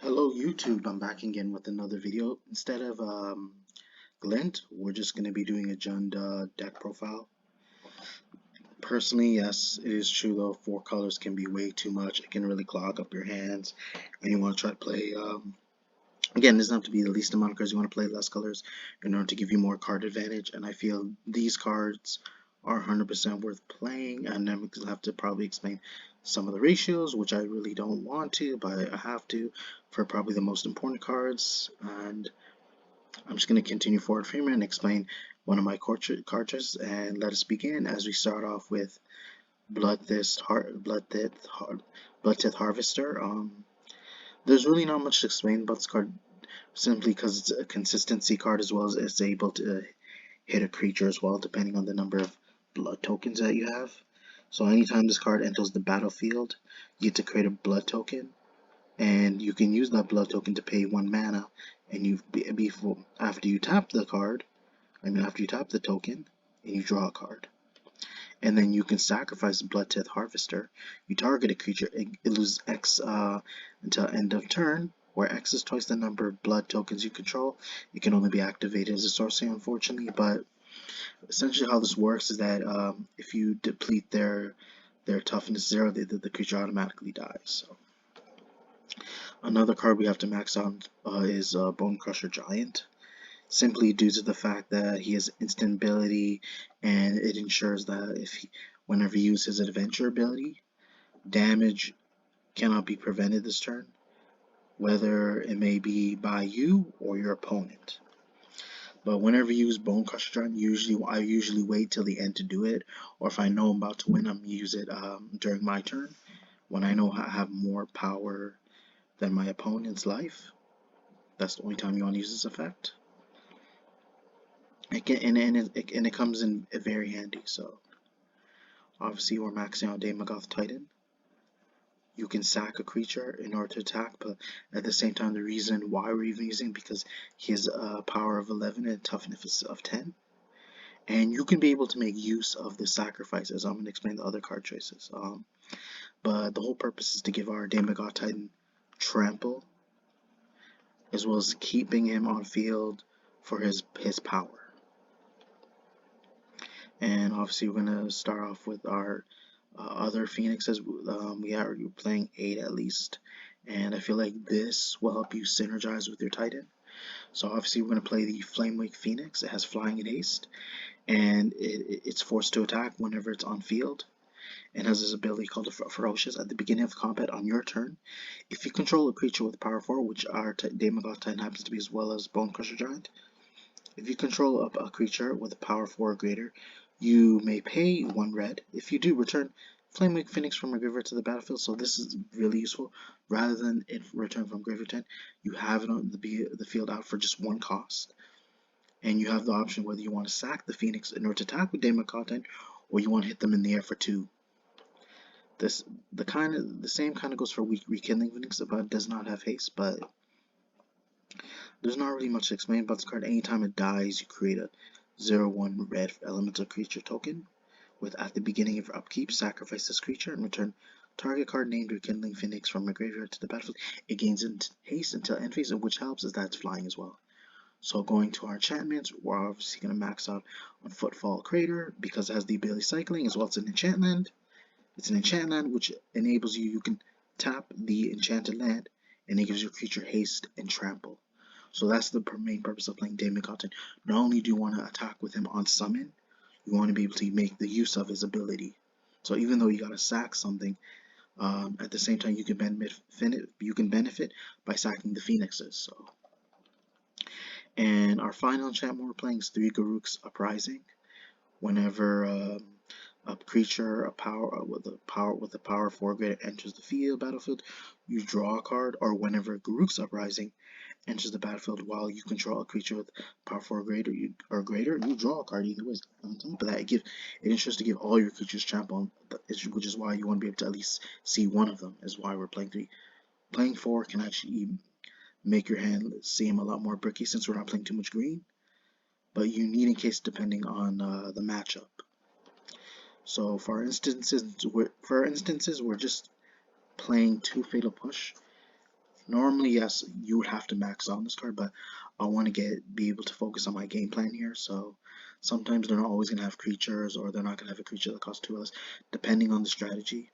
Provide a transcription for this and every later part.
Hello YouTube, I'm back again with another video. Instead of Glint, we're just going to be doing a Jund deck profile. Personally, yes, it is true though, 4 colors can be way too much. It can really clog up your hands when you want to try to play. Again, it doesn't have to be the least amount of cards. You want to play less colors in order to give you more card advantage, and I feel these cards are 100% worth playing, and I'm going to have to probably explain some of the ratios, which I really don't want to, but I have to for probably the most important cards. And I'm just going to continue forward from here and explain one of my cartridges, and let us begin as we start off with Bloodtith Harvester. There's really not much to explain about this card, simply because it's a consistency card as well as it's able to hit a creature as well, depending on the number of blood tokens that you have. So anytime this card enters the battlefield, you get to create a blood token, and you can use that blood token to pay 1 mana. And after you tap the card, after you tap the token, and you draw a card. And then you can sacrifice Bloodtith Harvester. You target a creature, it loses X until end of turn, where X is twice the number of blood tokens you control. It can only be activated as a sorcery, unfortunately, but essentially how this works is that if you deplete their toughness 0, the creature automatically dies. So another card we have to max out is Bone Crusher Giant, simply due to the fact that he has instant ability, and it ensures that whenever he uses his adventure ability, damage cannot be prevented this turn, whether it may be by you or your opponent. But whenever you use Bone Crusher Giant, I usually wait till the end to do it, or if I know I'm about to win, I'm use it during my turn when I know I have more power than my opponent's life. That's the only time you want to use this effect. And it comes in very handy. So obviously we're maxing out Daemogoth Titan. You can sack a creature in order to attack, but at the same time the reason why we're even using it, because he has a power of 11 and a toughness of 10. And you can be able to make use of the sacrifice, as I'm going to explain the other card choices. But the whole purpose is to give our Daemogoth Titan trample, as well as keeping him on field for his power. And obviously we're going to start off with our other phoenixes. We are playing 8 at least, and I feel like this will help you synergize with your titan. So obviously we're going to play the Flamewake Phoenix. It has flying and haste, and it's forced to attack whenever it's on field, and has this ability called Ferocious. At the beginning of combat on your turn, if you control a creature with power 4, which our Daemogoth Titan happens to be, as well as Bone Crusher Giant, if you control a creature with a power 4 or greater, you may pay 1 red. If you do, return Flamewake Phoenix from a graveyard to the battlefield. So this is really useful. Rather than it return from graveyard 10, you have it on the field out for just 1 cost. And you have the option whether you want to sack the Phoenix in order to attack with Daemogoth, or you want to hit them in the air for 2. The same kind of goes for Rekindling Phoenix, but it does not have haste. But there's not really much to explain about this card. Anytime it dies, you create a 0/1 red elemental creature token with, at the beginning of your upkeep, sacrifice this creature and return target card named Rekindling Phoenix from a graveyard to the battlefield. It gains haste until end phase, which helps as that's flying as well. So going to our enchantments, we're obviously going to max out on Footfall Crater because it has the ability cycling as well as an enchantment. It's an enchant land which enables you can tap the enchanted land, and it gives your creature haste and trample. So that's the main purpose of playing Daemogoth. Not only do you want to attack with him on summon, you want to be able to make the use of his ability. So even though you gotta sack something, at the same time you can benefit by sacking the phoenixes. So, and our final enchantment we're playing is 3 Garruk's Uprising. Whenever a creature with a power 4 greater enters the battlefield, you draw a card. Or whenever Garruk's Uprising enters the battlefield while you control a creature with power 4 or greater, you draw a card either way. On top of that, it ensures to give all your creatures trample, which is why you want to be able to at least see one of them. Is why we're playing 3. Playing 4 can actually make your hand seem a lot more bricky since we're not playing too much green, but you need in case depending on the matchup. So for instances, we're just playing 2 Fatal Push. Normally, yes, you would have to max on this card, but I want to be able to focus on my game plan here. So sometimes they're not always gonna have creatures, or they're not gonna have a creature that costs 2 less, depending on the strategy.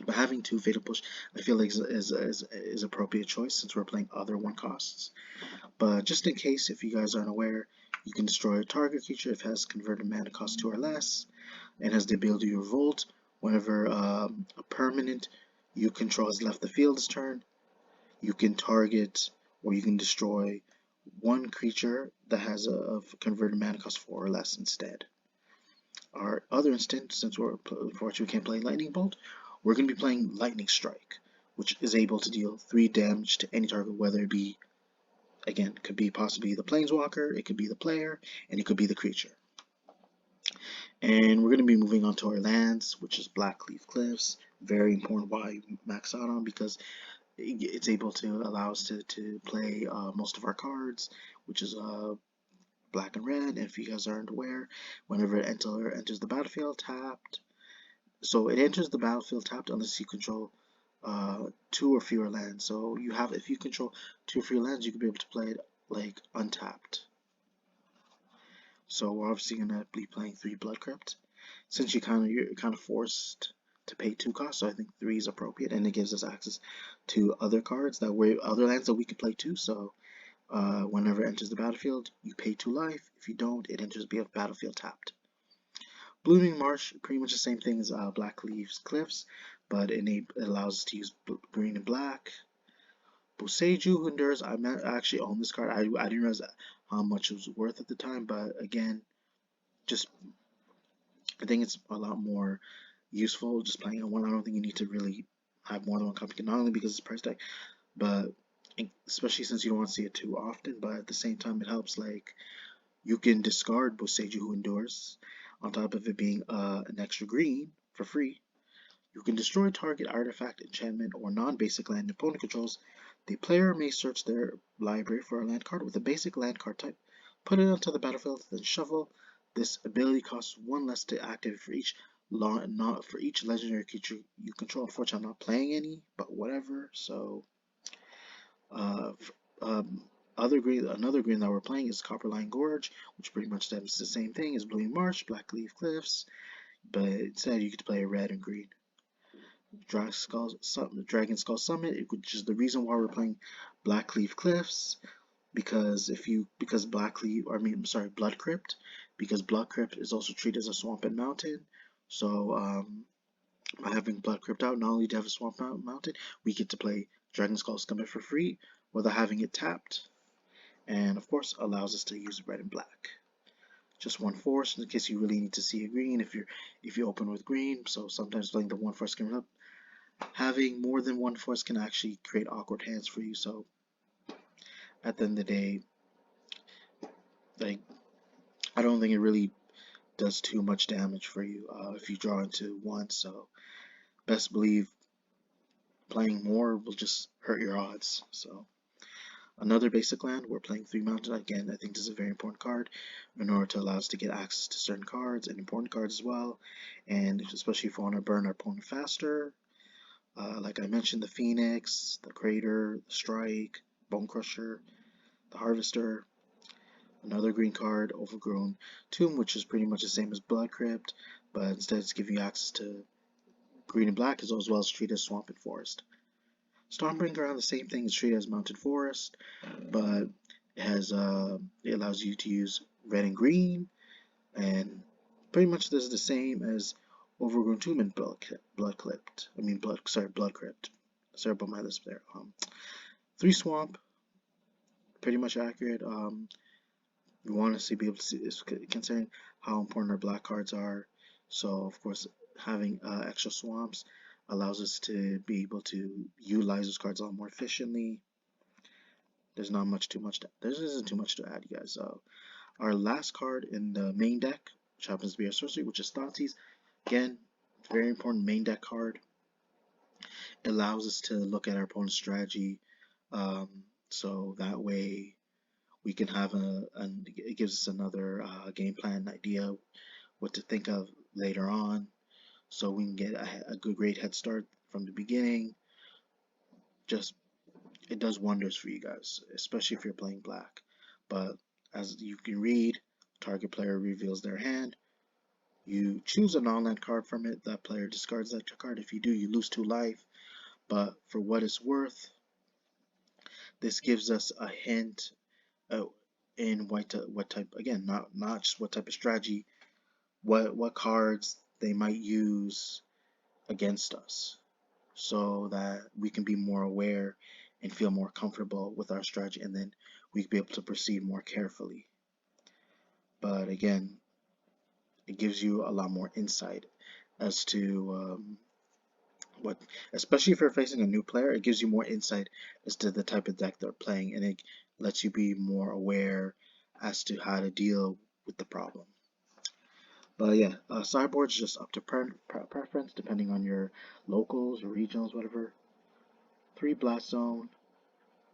But having 2 Fatal Push, I feel like is appropriate choice since we're playing other 1 costs. But just in case, if you guys aren't aware, you can destroy a target creature if it has converted mana cost 2 or less, and has the ability to revolt whenever a permanent you control has left the field this turn. You can target or you can destroy 1 creature that has a converted mana cost 4 or less instead. Our other instant, since unfortunately we can't play Lightning Bolt, we're going to be playing Lightning Strike, which is able to deal 3 damage to any target, whether it be, again, it could be possibly the Planeswalker, it could be the player, and it could be the creature. And we're going to be moving on to our lands, which is Blackleaf Cliffs. Very important why you max out on, because it's able to allow us to play most of our cards, which is black and red. And if you guys aren't aware, whenever it enters the battlefield tapped, so it enters the battlefield tapped unless you control 2 or fewer lands. So if you control 2 or fewer lands, you could be able to play it like untapped. So we're obviously gonna be playing 3 Blood Crypt, since you're kind of forced to pay 2 costs. So I think 3 is appropriate, and it gives us access to other cards other lands that we could play too. So whenever it enters the battlefield, you pay 2 life. If you don't, it enters the battlefield tapped. Blooming Marsh, pretty much the same thing as Blackleaf's Cliffs, but it allows us to use green and black. Boseiju, who endures, I actually own this card. I didn't realize how much it was worth at the time, but again, just I think it's a lot more useful just playing on one. I don't think you need to really have more than 1 copy, not only because it's price tag, but especially since you don't want to see it too often. But at the same time, it helps, like, you can discard Boseiju, who endures, on top of it being an extra green for free. You can destroy target artifact, enchantment, or non-basic land opponent controls. The player may search their library for a land card with a basic land card type, put it onto the battlefield, then shuffle. This ability costs 1 less to activate for each not for each legendary creature you control. Unfortunately, I'm not playing any, but whatever. So, uh, another green that we're playing is Copperline Gorge, which pretty much does the same thing as Blooming Marsh, Blackleaf Cliffs, but instead you get to play red and green. Dragon Skull Summit, which is the reason why we're playing Blackleaf Cliffs, because Blood Crypt, because Blood Crypt is also treated as a swamp and mountain. So by having Blood Crypt out, not only do you have a swamp mountain, we get to play Dragon Skull Summit for free without having it tapped, and of course allows us to use red and black. Just 1 force in case you really need to see a green if you open with green. So sometimes playing the 1 force can help. Having more than 1 force can actually create awkward hands for you. So at the end of the day, like, I don't think it really does too much damage for you if you draw into 1. So best believe playing more will just hurt your odds. So another basic land, we're playing 3 mountain. Again, I think this is a very important card in order to allow us to get access to certain cards and important cards as well. And especially if we want to burn our opponent faster. Like I mentioned, the Phoenix, the Crater, the Strike, Bone Crusher, the Harvester. Another green card, Overgrown Tomb, which is pretty much the same as Blood Crypt, but instead it's giving you access to green and black as well as treated as Swamp and Forest. Stormbringer, the same thing, is treated as Mountain Forest, but it allows you to use red and green, and pretty much this is the same as Overgrown Tomb and Blood Crypt. Blood Crypt. Sorry about my lisp there. 3 Swamp, pretty much accurate. We want to be able to see this, considering how important our black cards are. So of course, having extra swamps allows us to be able to utilize those cards a lot more efficiently. There isn't too much to add, you guys. Our last card in the main deck, which happens to be our sorcery, which is Thoughtseize. Again, very important main deck card. It allows us to look at our opponent's strategy, so that way we can have it gives us another game plan idea what to think of later on, so we can get a great head start from the beginning. Just it does wonders for you guys, especially if you're playing black. But as you can read, target player reveals their hand. You choose a non-land card from it. That player discards that card. If you do, you lose 2 life. But for what it's worth, this gives us a hint in what type. Again, not just what type of strategy, what cards they might use against us, so that we can be more aware and feel more comfortable with our strategy, and then we can be able to proceed more carefully. But again, it gives you a lot more insight as to what, especially if you're facing a new player, it gives you more insight as to the type of deck they're playing, and it lets you be more aware as to how to deal with the problem. But yeah, sideboard's just up to preference depending on your locals or regionals, whatever. 3 blast zone,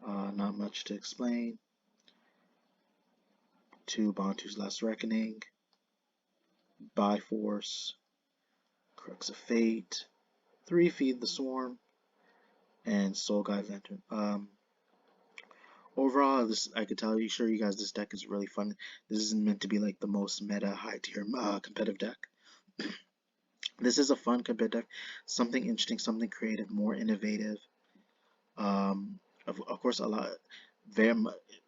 not much to explain. 2 Bantu's Last Reckoning, Biforce, Crux of Fate, 3 Feed the Swarm, and Soul Guide Lantern. Overall, this I could tell you, sure you guys, this deck is really fun. This isn't meant to be like the most meta, high tier competitive deck. This is a fun competitive deck, something interesting, something creative, more innovative. Of course, a lot. Very,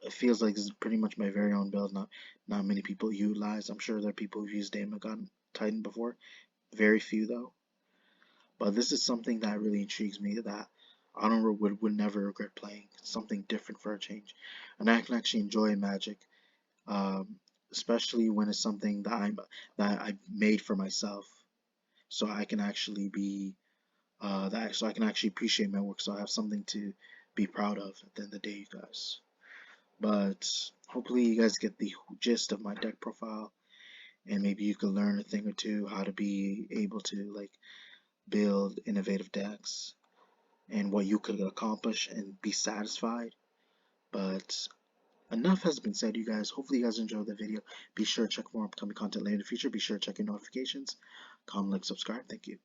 it feels like this is pretty much my very own build. Not many people utilize. I'm sure there are people who've used Daemogoth Titan before. Very few though. But this is something that really intrigues me, that I don't would never regret playing. Something different for a change, and I can actually enjoy Magic, um, especially when it's something that I made for myself, so I can actually be so I can actually appreciate my work. So I have something to be proud of at the end of the day, you guys. But hopefully you guys get the gist of my deck profile, and maybe you can learn a thing or two how to be able to like build innovative decks and what you could accomplish and be satisfied. But enough has been said, you guys. Hopefully you guys enjoyed the video. Be sure to check more upcoming content later in the future. Be sure to check your notifications. Comment, like, subscribe. Thank you.